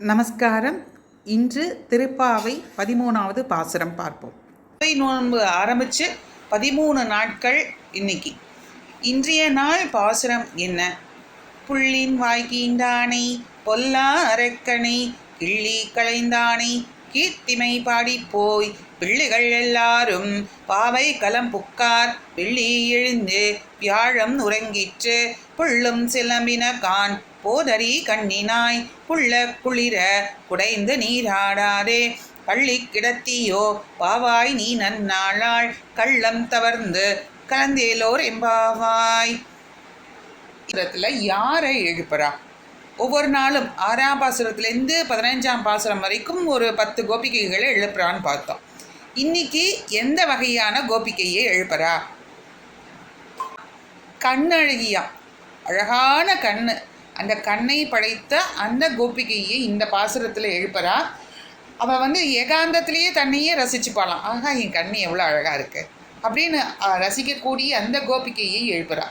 நமஸ்காரம். இன்று திருப்பாவை 13வது பாசுரம் பார்ப்போம். நோன்பு ஆரம்பித்து 13 நாட்கள் இன்னைக்கு. இன்றைய நாள் பாசுரம் என்ன? புள்ளின் வாய்க்கீண்டானை பொல்லா அரக்கனை கிள்ளி களைந்தானை கீர்த்திமை பாடிப்போய் பிள்ளைகள் எல்லாரும் பாவை களம் புக்கார் வெள்ளி எழுந்து வியாழம் உறங்கிற்று புள்ளும் சிலம்பின கான் போதறி கண்ணினாய் புள்ள குளிர குடைந்து நீராடாதே பள்ளி கிடத்தியோ பாவாய் நீ நன்னாளாள் கள்ளம் தவர்ந்து கலந்தேலோர் எம்பாவாய். யாரை எழுப்புறா? ஒவ்வொரு நாளும் 6ஆம் பாசுரத்துலேருந்து 15ஆம் பாசுரம் வரைக்கும் ஒரு 10 கோபிகைகளை எழுப்புறான்னு பார்த்தோம். இன்னைக்கு எந்த வகையான கோபிகையை எழுப்புறா? கண்ணழகியா, அழகான கண்ணு, அந்த கண்ணை படைத்த அந்த கோபிகையை இந்த பாசுரத்தில் எழுப்புறா. அவள் ஏகாந்தத்திலேயே தன்னையே ரசிச்சுப்பாளாம். ஆகா, என் கண்ணு எவ்வளோ அழகாக இருக்குது அப்படின்னு ரசிக்கக்கூடிய அந்த கோபிகையை எழுப்புறா.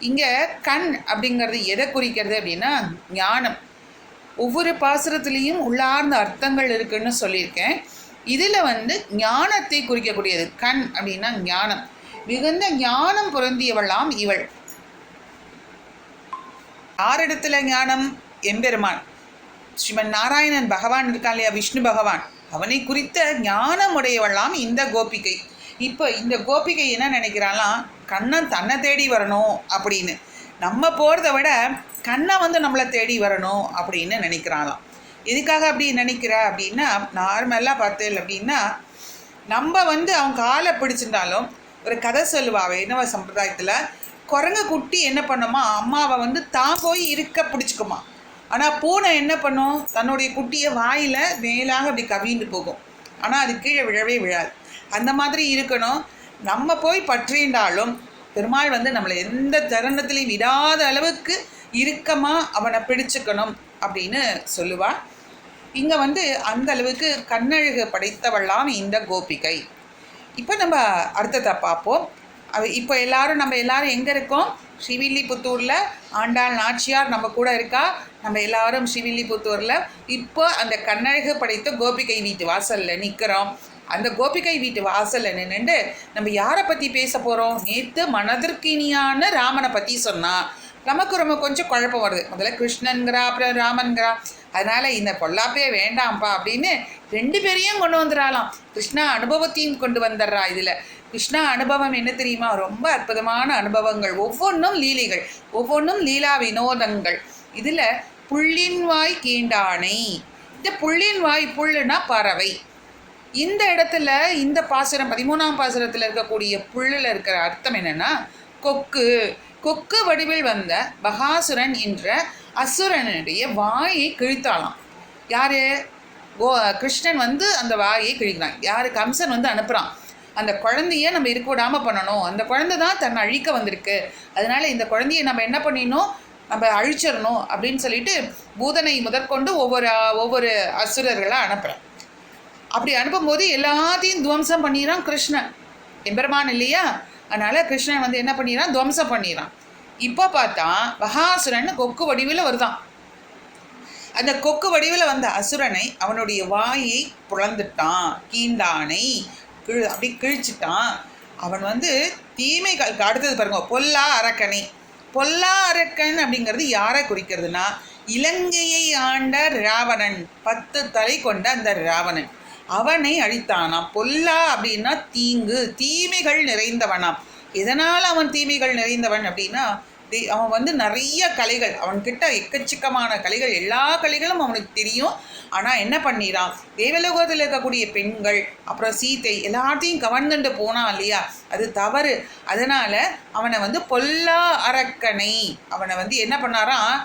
இங்கே கண் அப்படிங்கிறது எதை குறிக்கிறது அப்படின்னா ஞானம். ஒவ்வொரு பாசுரத்துலேயும் உள்ளார்ந்த அர்த்தங்கள் இருக்குன்னு சொல்லியிருக்கேன். இதில் ஞானத்தை குறிக்கக்கூடியது கண் அப்படின்னா ஞானம். மிகுந்த ஞானம் பொருந்தியவளாம் இவள். யாரிடத்துல ஞானம்? எம்பெருமான் ஸ்ரீமன் நாராயணன் பகவான் இருக்கான் இல்லையா, விஷ்ணு பகவான், அவனை குறித்த ஞானம் உடையவளாம் இந்த கோபிகை. இப்போ இந்த கோபிகை என்ன நினைக்கிறாளாம்? கண்ணன் தன்னை தேடி வரணும் அப்படின்னு. நம்ம போகிறத விட கண்ணை நம்மளை தேடி வரணும் அப்படின்னு நினைக்கிறாளாம். எதுக்காக அப்படி நினைக்கிறா அப்படின்னா, நார்மலாக பார்த்தேன் அப்படின்னா, நம்ம அவன் காலை பிடிச்சிருந்தாலும் ஒரு கதை சொல்லுவா வைணவ சம்பிரதாயத்தில். குரங்கு குட்டி என்ன பண்ணுமா, அம்மாவை தான் போய் இருக்க பிடிச்சிக்குமா. ஆனால் பூனை என்ன பண்ணும், தன்னுடைய குட்டியை வாயில் மேலாக அப்படி கவிழ்ந்து போகும். ஆனால் அது கீழே விழவே விழாது. அந்த மாதிரி இருக்கணும். நம்ம போய் பற்றின்றாலும் பெருமாள் நம்மளை எந்த தருணத்திலையும் விடாத அளவுக்கு இறுக்கமாக அவனை பிடிச்சுக்கணும் அப்படின்னு சொல்லுவாள். இங்கே அந்த அளவுக்கு கண்ணழகு படைத்தவள்ளாம் இந்த கோபிகை. இப்போ நம்ம அர்த்தத்தை பார்ப்போம். இப்போ நம்ம எல்லாரும் எங்கே இருக்கோம்? ஸ்ரீவில்லிபுத்தூரில் ஆண்டாள் நாச்சியார் நம்ம கூட இருக்கா. நம்ம எல்லாரும் ஸ்ரீவில்லிபுத்தூரில் இப்போ அந்த கண்ணழகு படைத்த கோபிகை வீட்டு வாசலில் நிற்கிறோம். அந்த கோபிகை வீட்டு வாசலில் நின்றுட்டு நம்ம யாரை பற்றி பேச போகிறோம்? நேற்று மனதிற்கினியான ராமனை பற்றி சொன்னால் நமக்கு ரொம்ப கொஞ்சம் குழப்பம் வருது. முதல்ல கிருஷ்ணன்கிறா, அப்புறம் ராமன்கிறா. அதனால் இந்த பொல்லாப்பே வேண்டாம்ப்பா அப்படின்னு 2 பேரையும் கொண்டு வந்துடலாம். கிருஷ்ணா அனுபவத்தையும் கொண்டு வந்துடுறா. இதில் கிருஷ்ணா அனுபவம் என்ன தெரியுமா? ரொம்ப அற்புதமான அனுபவங்கள், ஒவ்வொன்றும் லீலைகள், ஒவ்வொன்றும் லீலா வினோதங்கள். இதில் புள்ளின் வாய் கீண்டானை. இந்த புள்ளின் வாய், புல்லுனா பறவை. இந்த இடத்துல இந்த பாசுரம் 13ஆம் பாசுரத்தில் இருக்கக்கூடிய புல்லில் இருக்கிற அர்த்தம் என்னென்னா கொக்கு. கொக்கு வடிவில் வந்த பகாசுரன் என்ற அசுரனுடைய வாயை கிழித்தாளாம். யார்? கிருஷ்ணன் அந்த வாயை கிழிக்கிறான். யார்? கம்சன் அனுப்புகிறான். அந்த குழந்தைய நம்ம இருக்க விடாமல் பண்ணணும். அந்த குழந்தை தான் தன்னை அழிக்க வந்திருக்கு. அதனால இந்த குழந்தைய நம்ம என்ன பண்ணிடணும், நம்ம அழிச்சிடணும் அப்படின்னு சொல்லிட்டு பூதனை முதற்கொண்டு ஒவ்வொரு அசுரர்களாக அனுப்புகிறேன். அப்படி அனுப்பும்போது எல்லாத்தையும் துவம்சம் பண்ணிடுறான் கிருஷ்ணன். எம்பெருமான் இல்லையா, அதனால் கிருஷ்ணன் என்ன பண்ணிடுறான், துவம்சம் பண்ணிடுறான். இப்போ பார்த்தா மகாசுரன் கொக்கு வடிவில் வருதான். அந்த கொக்கு வடிவில் வந்த அசுரனை அவனுடைய வாயை புலந்துட்டான், கீண்டானை அப்படி கிழிச்சிட்டான். அவன் தீமைகள் அடுத்தது பாருங்க, பொல்லா அரக்கனை. பொல்லா அரக்கன் அப்படிங்கிறது யாரை குறிக்கிறதுனா இலங்கையை ஆண்ட ராவணன், 10 தலை கொண்ட அந்த ராவணன். அவனை அழித்தானாம். பொல்லா அப்படின்னா தீங்கு, தீமைகள் நிறைந்தவனாம். எதனால் அவன் தீமைகள் நிறைந்தவன் அப்படின்னா, அவன் நிறைய கலைகள், அவன்கிட்ட எக்கச்சக்கமான கலைகள், எல்லா கலைகளும் அவனுக்கு தெரியும். ஆனால் என்ன பண்ணிடான், தேவலோகத்தில் இருக்கக்கூடிய பெண்கள் அப்புறம் சீத்தை எல்லாத்தையும் கவர்ந்துட்டு போனான் இல்லையா, அது தவறு. அதனால் அவனை பொல்லா அரக்கனை அவனை என்ன பண்ணாராம்,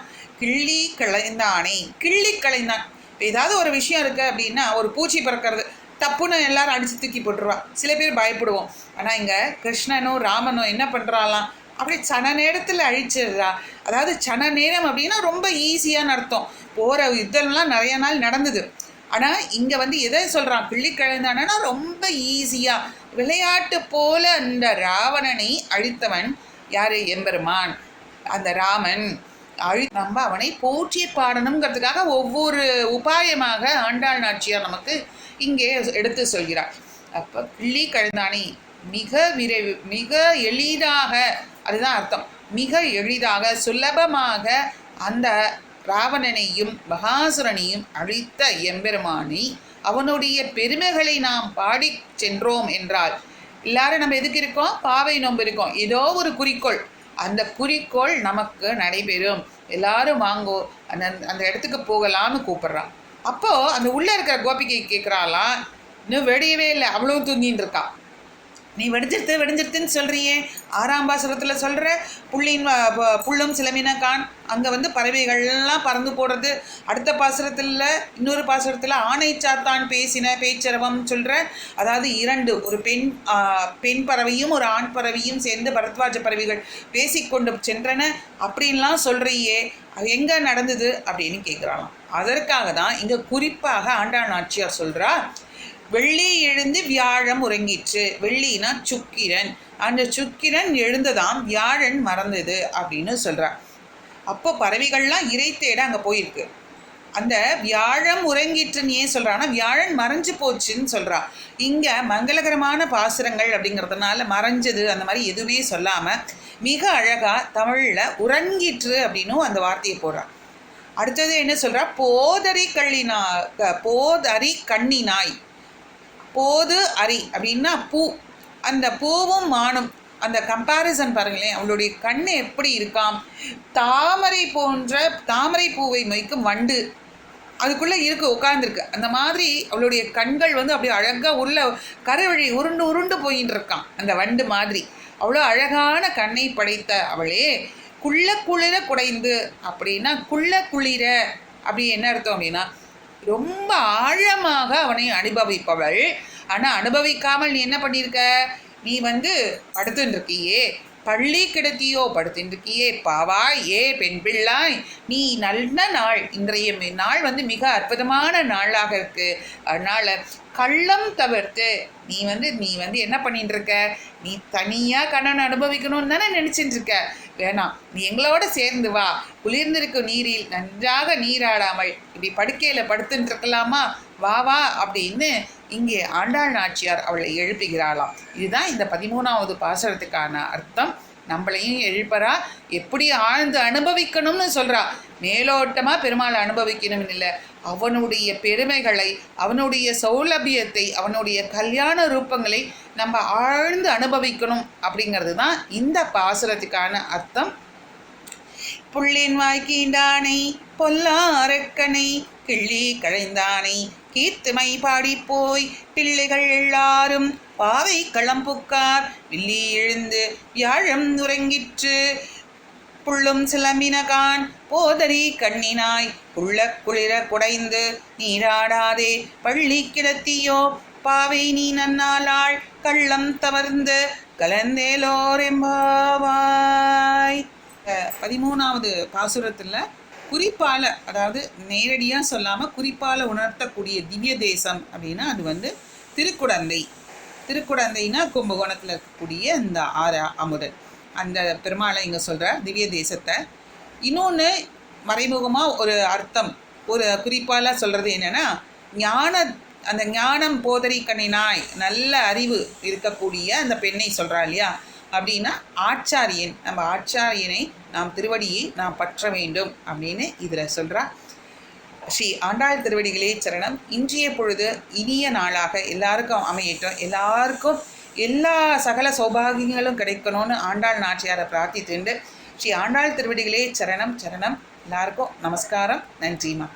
கிள்ளி களைந்தானே. கிள்ளி களைந்தான். இப்போ ஏதாவது ஒரு விஷயம் இருக்குது அப்படின்னா, ஒரு பூச்சி பறக்கிறது, தப்புன்னு எல்லாரும் அடித்து தூக்கி போட்டுருவா. சில பேர் பயப்படுவோம். ஆனால் இங்கே கிருஷ்ணனும் ராமனும் என்ன பண்ணுறாலாம், அப்படி சன நேரத்தில் அழிச்சிடுறா. அதாவது சன நேரம் அப்படின்னா ரொம்ப ஈஸியான அர்த்தம். போகிற யுத்தம்லாம் நிறைய நாள் நடந்தது. ஆனால் இங்கே எதை சொல்கிறான், கிள்ளி களைந்தானா ரொம்ப ஈஸியாக விளையாட்டு போல அந்த ராவணனை அழித்தவன் யார்? எம்பெருமான். அந்த ராமன் நம்ம அவனை போற்றி பாடணுங்கிறதுக்காக ஒவ்வொரு உபாயமாக ஆண்டாள் நாச்சியார் நமக்கு இங்கே எடுத்து சொல்கிறார். அப்போ கிள்ளி கழுந்தானை மிக எளிதாக, அதுதான் அர்த்தம், மிக எளிதாக சுலபமாக அந்த ராவணனையும் பகாசுரனையும் அழித்த எம்பெருமானை அவனுடைய பெருமைகளை நாம் பாடி சென்றோம் என்றால், எல்லாரும் நம்ம எதுக்கு இருக்கோம்? பாவை நோம்பு இருக்கோம். ஏதோ ஒரு குறிக்கோள், அந்த குறிக்கோள் நமக்கு நடைபெறும். எல்லாரும் வாங்கோ, அந்த இடத்துக்கு போகலான்னு கூப்பிட்றான். அப்போது அந்த உள்ளே இருக்கிற கோபிகை கேட்குறாளாம், இன்னும் வெடியவே இல்லை, அவ்வளோ தூங்கின்னு இருக்கா. நீ வெடிஞ்சிருத்துன்னு சொல்கிறியே, 6ஆம் பாசுரத்தில் சொல்கிற புள்ளும் சிலமினக்கான், அங்கே பறவைகள்லாம் பறந்து போடுறது. அடுத்த பாசுரத்தில், இன்னொரு பாசுரத்தில் ஆணை சாத்தான் பேசின பேச்சரவம் சொல்கிற, அதாவது 2, ஒரு பெண் பறவையும் ஒரு ஆண் பறவையும் சேர்ந்து பரத்வாஜ பறவைகள் பேசிக்கொண்டு சென்றன அப்படின்லாம் சொல்கிறியே, அது எங்கே நடந்தது அப்படின்னு கேட்குறாளாம். அதற்காக தான் இங்கே குறிப்பாக ஆண்டாள் நாச்சியார் சொல்கிறா, வெள்ளி எழுந்து வியாழம் உறங்கிற்று. வெள்ளினா சுக்கிரன், அந்த சுக்கிரன் எழுந்ததாம், வியாழன் மறந்தது அப்படின்னு சொல்கிறார். அப்போ பறவைகள்லாம் இறை தேட அங்கே போயிருக்கு. அந்த வியாழம் உறங்கிற்றுன்னு ஏன் சொல்கிறான்னா, வியாழன் மறைஞ்சு போச்சுன்னு சொல்கிறா. இங்கே மங்களகரமான பாசுரங்கள் அப்படிங்கிறதுனால மறைஞ்சது அந்த மாதிரி எதுவுமே சொல்லாமல் மிக அழகாக தமிழில் உறங்கிற்று அப்படின்னும் அந்த வார்த்தையை போடுறா. அடுத்தது என்ன சொல்கிறா, போதரி கண்ணினாய். போது அரி அப்படின்னா பூ, அந்த பூவும் மானும் அந்த கம்பேரிசன் பாருங்களேன். அவளுடைய கண் எப்படி இருக்காம், தாமரை பூவை மொய்க்கும் வண்டு அதுக்குள்ளே உட்கார்ந்துருக்கு. அந்த மாதிரி அவளுடைய கண்கள் அப்படியே அழகாக உள்ள கருவழி உருண்டு போயின்னு இருக்கான் அந்த வண்டு மாதிரி. அவ்வளோ அழகான கண்ணை படைத்த அவளே குளிர குடைந்து அப்படின்னா குளிர அப்படி என்ன அர்த்தம் அப்படின்னா, ரொம்ப ஆழமாக அவனை அனுபவிப்பவள். ஆனால் அனுபவிக்காமல் நீ என்ன பண்ணியிருக்க, நீ படுத்துன்னு இருக்கியே, பள்ளி கிடத்தியோ படுத்துட்டு இருக்கியே, பாவாய் ஏ பெண் பிள்ளாய், நீ நல்ல நாள், இன்றைய நாள் மிக அற்புதமான நாளாக இருக்கு. அதனால் கள்ளம் தவிர்த்து நீ என்ன பண்ணிட்டு இருக்க, நீ தனியாக கண்ணனை அனுபவிக்கணும்னு தானே நினச்சிட்டு இருக்க. வேணாம், நீ எங்களோட சேர்ந்து வா, குளிர்ந்திருக்கும் நீரில் நன்றாக நீராடாமல் இப்படி படுக்கையில் படுத்துட்டு இருக்கலாமா, வா வா அப்படின்னு இங்கே ஆண்டாள் நாச்சியார் அவளை எழுப்புகிறாளாம். இதுதான் இந்த 13வது பாசுரத்துக்கான அர்த்தம். நம்மளையும் எழுப்பறா, எப்படி ஆழ்ந்து அனுபவிக்கணும்னு சொல்கிறா. மேலோட்டமாக பெருமாளை அனுபவிக்கணும்னு இல்லை, அவனுடைய பெருமைகளை, அவனுடைய சௌலபியத்தை, அவனுடைய கல்யாண ரூபங்களை நம்ம ஆழ்ந்து அனுபவிக்கணும் அப்படிங்கிறது தான் இந்த பாசுரத்துக்கான அர்த்தம். புள்ளின் வாய்க்கீண்டானை பொல்லாரக்கனை கிள்ளி கழைந்தானை கீர்த்துமை பாடிப்போய் பிள்ளைகள் எல்லாரும் பாவை களம்புக்கார் வில்லி எழுந்து வியாழம் உறங்கிற்று. புள்ளும் சிலம்பினகான் போதரி கண்ணினாய் குளிர குடைந்து நீராடாதே பள்ளி கிடத்தியோ பாவை நீ நன்னாளாள் கள்ளம் தவர்ந்து கலந்தேலோரெம்பாவாய். 13வது பாசுரத்தில் குறிப்பால், அதாவது நேரடியாக சொல்லாமல் குறிப்பால் உணர்த்தக்கூடிய திவ்ய தேசம் அப்படின்னா அது திருக்குடந்தைனா கும்பகோணத்தில் இருக்கக்கூடிய இந்த 6 அமுதன் அந்த பெருமாளை இங்கே சொல்கிற திவ்ய தேசத்தை. இன்னொன்று மறைமுகமாக ஒரு அர்த்தம், ஒரு குறிப்பால் சொல்கிறது என்னென்னா, அந்த ஞானம் போதரி கண்ணினாய், நல்ல அறிவு இருக்கக்கூடிய அந்த பெண்ணை சொல்கிறா இல்லையா. அப்படின்னா நம்ம ஆச்சாரியனை, நாம் திருவடியை நாம் பற்ற வேண்டும் அப்படின்னு இதில் சொல்கிறா. ஸ்ரீ ஆண்டாள் திருவடிகளே சரணம். இன்றைய பொழுது இனிய நாளாக எல்லாருக்கும் அமையட்டும். எல்லாருக்கும் எல்லா சகல சௌபாகியங்களும் கிடைக்கணும்னு ஆண்டாள் நாச்சியாரை பிரார்த்தித்துண்டு ஸ்ரீ ஆண்டாள் திருவடிகளே சரணம் சரணம். எல்லாருக்கும் நமஸ்காரம். நன்றிமா.